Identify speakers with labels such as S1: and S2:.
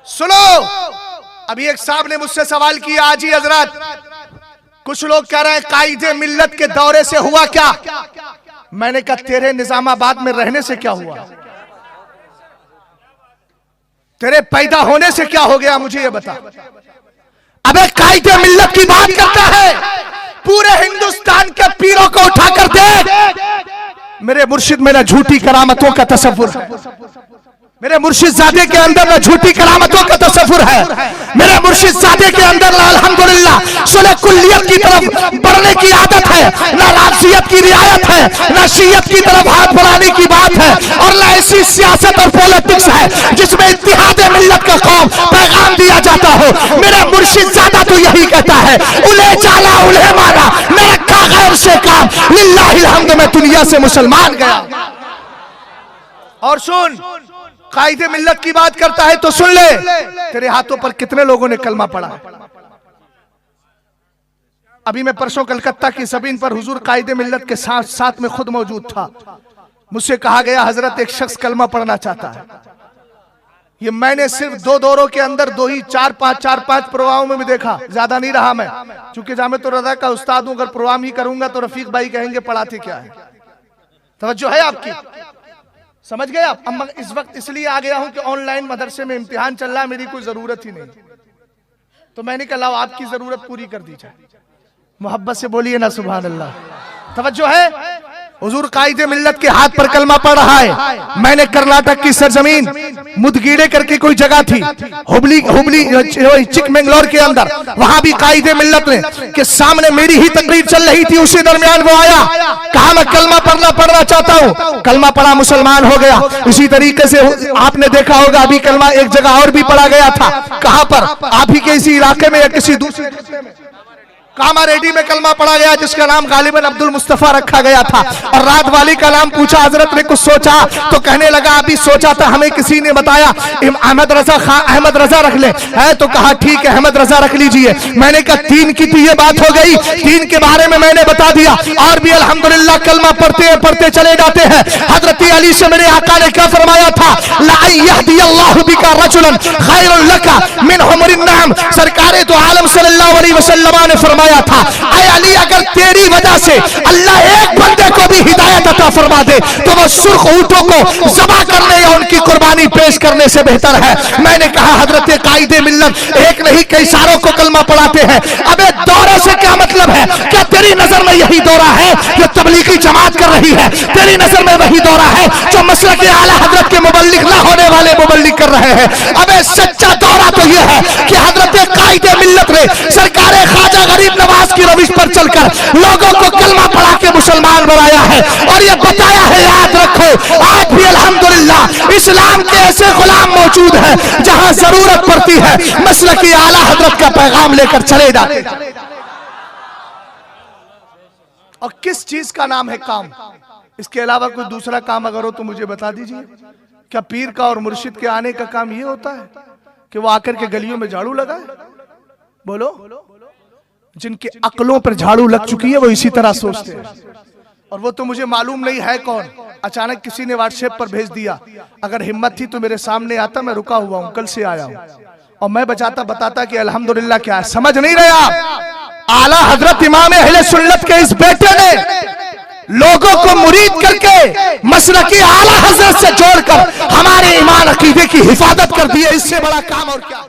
S1: सुनो, अभी एक साहब ने मुझसे सवाल किया, आज ही हजरत, कुछ लोग कह रहे हैं कायदे मिल्लत के दौरे से हुआ क्या? मैंने कहा तेरे निजामाबाद में रहने से क्या हुआ, तेरे पैदा होने से क्या हो गया, मुझे ये बता। अबे कायदे मिल्लत की बात करता है, पूरे हिंदुस्तान के पीरों को उठाकर देख, मेरे मुर्शिद में ना झूठी करामतों का तसव्वुर है, मेरे मुर्शिद ज़ादे के अंदर ना झूठी करामतों का तसव्वुर है, मेरे मुर्शिद ज़ादे के अंदर ना अल्हम्दुलिल्लाह सुलह कुल्लियत की तरफ बढ़ने की आदत है, ना राज़ियत की रियायत है, ना शीयत की तरफ हाथ बढ़ाने की बात है, और ना ऐसी सियासत और पॉलिटिक्स है जिसमें इत्तिहाद मिल्लत का कौम पैगाम दिया जाता हो। मेरा मुर्शिद ज़ादा तो यही कहता है, उन्हें चाला उन्हें मारा, न रखा गैर से काम, लिल्लाहिल हम्द, मैं दुनिया से मुसलमान गया। और सुन, कायदे मिल्लत की बात करता है तो सुन ले, तेरे हाथों पर कितने लोगों ने कलमा पढ़ा। अभी मैं परसों कलकत्ता की ज़मीन पर हुजूर कायदे मिल्लत के साथ में खुद मौजूद था। मुझसे कहा गया हजरत एक शख्स कलमा पढ़ना चाहता है। ये मैंने सिर्फ 2 दौरों के अंदर 2 ही 4-5 प्रोग्रामों में भी देखा, ज्यादा नहीं रहा मैं, क्योंकि जामे तो रजा का उस्ताद हूं, अगर प्रोग्राम ही करूंगा तो रफीक भाई कहेंगे पढ़ाते क्या है। तवज्जो है आपकी, समझ गए आप? अब इस वक्त इसलिए आ गया हूं कि ऑनलाइन मदरसे में इम्तिहान चल रहा है, मेरी कोई जरूरत ही नहीं, तो मैंने कहा लाओ आपकी जरूरत पूरी कर दी जाए। मोहब्बत से बोलिए ना सुभान अल्लाह। तवज्जो है, हुजूर कायदे मिल्लत के हाथ पर कलमा पढ़ रहा है। मैंने कर्नाटक की सरजमीन मुदगीड़े करके कोई जगह थी, हुबली चिकमंगलोर के अंदर, वहां भी कायदे मिल्लत के सामने मेरी ही तकरीर चल रही थी। उसी दरमियान वो आया, कहा मैं कलमा पढ़ना चाहता हूँ। कलमा पढ़ा, मुसलमान हो गया। इसी तरीके से आपने देखा होगा अभी कलमा एक जगह और भी पढ़ा गया था, कहां पर? आप ही के इसी इलाके में या किसी दूसरे में कामारेड्डी में कलमा पढ़ा गया, जिसका नाम गालिबन अब्दुल मुस्तफा रखा गया था। और रात वाली का नाम पूछा, हजरत ने कुछ सोचा तो कहने लगा अभी सोचा था, हमें किसी ने बताया अहमद रजा खां, अहमद रजा रख ले है, तो कहा ठीक है अहमद रजा रख लीजिए। मैंने कहा 3 की थी ये बात हो गई, 3 के बारे में मैंने बता दिया। और भी अल्हम्दुलिल्लाह कलमा पढ़ते चले जाते हैं। हजरत अली से मेरे आका ने क्या फरमाया था, ला यहदियल्लाहु बिका रजुलन खैरुल लका मिन हुमरिन नाम। सरकारे तो आलम सल्लल्लाहु अलैहि वसल्लम ने फरमाया था, ऐ अली अगर तेरी वजह से अल्लाह एक बंदे को भी हिदायत अता फरमा दे तो वो सुर्ख ऊंटों को ज़बा करने या उनकी कुर्बानी पेश करने से बेहतर है। मैंने कहा हजरत कायदे मिल्लत एक नहीं कई सारों को कलमा पढ़ाते हैं। अबे दौरे से क्या मतलब है? क्या तेरी नजर में यही दौरा है जो तबलीगी जमात कर रही है? तेरी नजर में वही दौरा है जो मसलक आला हजरत के मुबल्लिग ना होने वाले मुबल्लिग कर रहे हैं? अबे सच्चा दौरा तो यह है कि हजरत कायदे मिल्लत ने सरकारे ख्वाजा गरीब नवाज की रविश पर चलकर लोगों को कलमा पढ़ा के मुसलमान बनाया है। और ये बताया है, याद रखो आज भी अल्हम्दुलिल्लाह इस्लाम के ऐसे गुलाम मौजूद हैं जहां जरूरत पड़ती है मसलक आला हजरत का पैगाम लेकर चले जाते। और किस चीज का नाम है काम? इसके अलावा कोई दूसरा काम अगर हो तो मुझे बता दीजिए। क्या पीर का और मुर्शिद के आने का काम ये होता है कि वो आकर के गलियों में झाड़ू लगाए? बोलो, जिनके अक्लों पर झाड़ू लग चुकी है वो इसी तरह सोचते हैं। और वो तो मुझे मालूम नहीं है कौन, अचानक किसी ने व्हाट्सएप पर भेज दिया। अगर हिम्मत थी तो मेरे सामने आता, मैं रुका हुआ हूं, कल से आया हूं, और मैं बताता कि अल्हम्दुलिल्लाह क्या है। समझ नहीं रहे आप? आला हजरत इमाम अहले सुन्नत के इस बेटे ने लोगों को मुरीद करके मसलकी आला हजरत से जोड़कर हमारे ईमान अकीदे की हिफाजत कर दी है। इससे बड़ा काम और क्या?